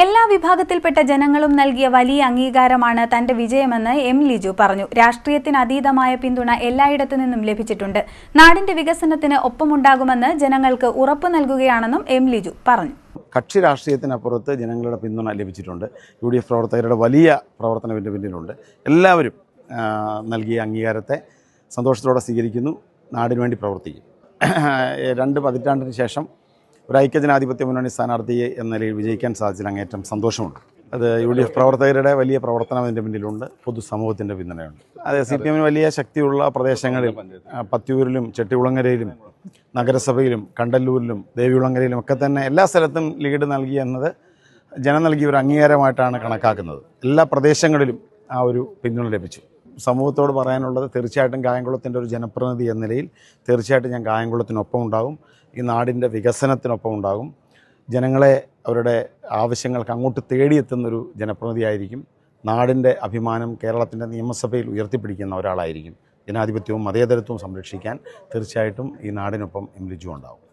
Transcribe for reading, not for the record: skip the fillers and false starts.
എല്ലാ വിഭാഗത്തിൽപ്പെട്ട ജനങ്ങളും നൽകിയ വലിയ അംഗീകാരമാണ് തന്റെ വിജയമെന്ന് എം ലിജു പറഞ്ഞു. രാഷ്ട്രീയത്തിന് അതീതമായ പിന്തുണ എല്ലായിടത്തു നിന്നും ലഭിച്ചിട്ടുണ്ട്. നാടിന്റെ വികസനത്തിന് ഒപ്പമുണ്ടാകുമെന്ന് ജനങ്ങൾക്ക് ഉറപ്പു നൽകുകയാണെന്നും എം ലിജു പറഞ്ഞു. കക്ഷി രാഷ്ട്രീയത്തിനപ്പുറത്ത് ജനങ്ങളുടെ പിന്തുണ ലഭിച്ചിട്ടുണ്ട്. UDF പ്രവർത്തകരുടെ വലിയ പ്രവർത്തനത്തിൻ്റെ പിന്നിലുണ്ട്. എല്ലാവരും നൽകിയ അംഗീകാരത്തെ സന്തോഷത്തോടെ സ്വീകരിക്കുന്നു. നാടിനു വേണ്ടി പ്രവർത്തിക്കും. 2 പതിറ്റാണ്ടിന് ശേഷം ഒരു ഐക്യജനാധിപത്യ മുന്നണി സ്ഥാനാർത്ഥി എന്ന നിലയിൽ വിജയിക്കാൻ സാധിച്ചതിൽ അങ്ങേറ്റം സന്തോഷമുണ്ട്. അത് UDF പ്രവർത്തകരുടെ വലിയ പ്രവർത്തനം അതിൻ്റെ പിന്നിലുണ്ട്. പൊതുസമൂഹത്തിൻ്റെ പിന്തുണയുണ്ട്. അത് CPM വലിയ ശക്തിയുള്ള പ്രദേശങ്ങളിൽ പത്തിയൂരിലും ചെട്ടികുളങ്ങരയിലും നഗരസഭയിലും കണ്ടല്ലൂരിലും ദേവികുളങ്ങരയിലും ഒക്കെ തന്നെ എല്ലാ സ്ഥലത്തും ലീഡ് നൽകി എന്നത് ജനം നൽകിയ ഒരു അംഗീകാരമായിട്ടാണ് കണക്കാക്കുന്നത്. എല്ലാ പ്രദേശങ്ങളിലും ആ ഒരു പിന്തുണ ലഭിച്ചു. സമൂഹത്തോട് പറയാനുള്ളത് തീർച്ചയായിട്ടും കായംകുളത്തിൻ്റെ ഒരു ജനപ്രതിനിധി എന്ന നിലയിൽ തീർച്ചയായിട്ടും ഞാൻ കായംകുളത്തിനൊപ്പം ഉണ്ടാകും. ഈ നാടിൻ്റെ വികസനത്തിനൊപ്പം ഉണ്ടാകും. ജനങ്ങളെ അവരുടെ ആവശ്യങ്ങൾക്ക് അങ്ങോട്ട് തേടിയെത്തുന്നൊരു ജനപ്രതിനിധിയായിരിക്കും. നാടിൻ്റെ അഭിമാനം കേരളത്തിൻ്റെ നിയമസഭയിൽ ഉയർത്തിപ്പിടിക്കുന്ന ഒരാളായിരിക്കും. ജനാധിപത്യവും മതേതരത്വവും സംരക്ഷിക്കാൻ തീർച്ചയായിട്ടും ഈ നാടിനൊപ്പം എം ലിജു ഉണ്ടാകും.